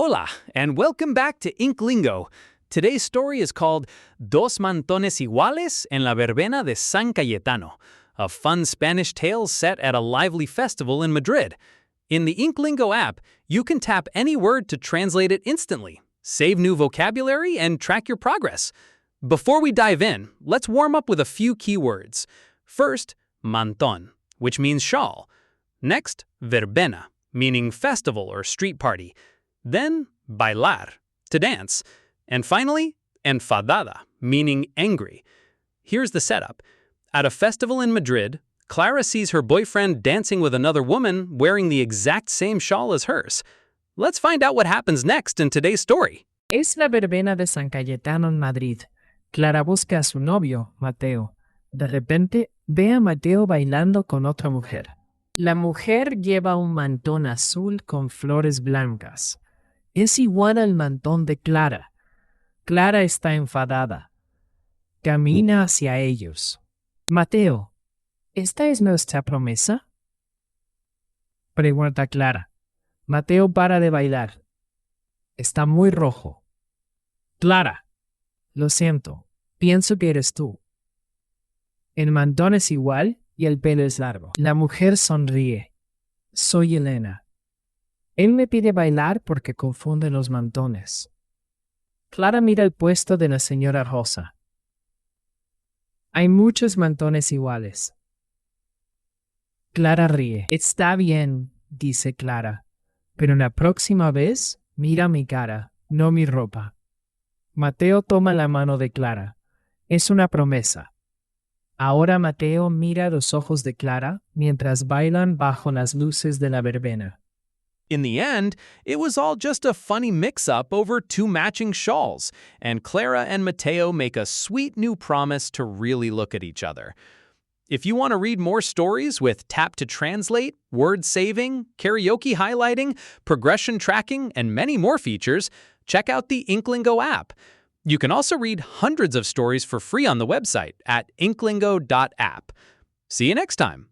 Hola, and welcome back to InkLingo. Today's story is called Dos mantones iguales en la verbena de San Cayetano, a fun Spanish tale set at a lively festival in Madrid. In the InkLingo app, you can tap any word to translate it instantly, save new vocabulary, and track your progress. Before we dive in, let's warm up with a few key words. First, manton, which means shawl. Next, verbena, meaning festival or street party. Then, bailar, to dance. And finally, enfadada, meaning angry. Here's the setup. At a festival in Madrid, Clara sees her boyfriend dancing with another woman wearing the exact same shawl as hers. Let's find out what happens next in today's story. Es la verbena de San Cayetano en Madrid. Clara busca a su novio, Mateo. De repente, ve a Mateo bailando con otra mujer. La mujer lleva un mantón azul con flores blancas. Es igual al mantón de Clara. Clara está enfadada. Camina hacia ellos. Mateo, ¿esta es nuestra promesa? Pregunta Clara. Mateo para de bailar. Está muy rojo. Clara, lo siento, pienso que eres tú. El mantón es igual y el pelo es largo. La mujer sonríe. Soy Elena. Él me pide bailar porque confunde los mantones. Clara mira el puesto de la señora Rosa. Hay muchos mantones iguales. Clara ríe. Está bien, dice Clara, pero la próxima vez mira mi cara, no mi ropa. Mateo toma la mano de Clara. Es una promesa. Ahora Mateo mira los ojos de Clara mientras bailan bajo las luces de la verbena. In the end, it was all just a funny mix-up over two matching shawls, and Clara and Mateo make a sweet new promise to really look at each other. If you want to read more stories with tap to translate, word saving, karaoke highlighting, progression tracking, and many more features, check out the InkLingo app. You can also read hundreds of stories for free on the website at inklingo.app. See you next time.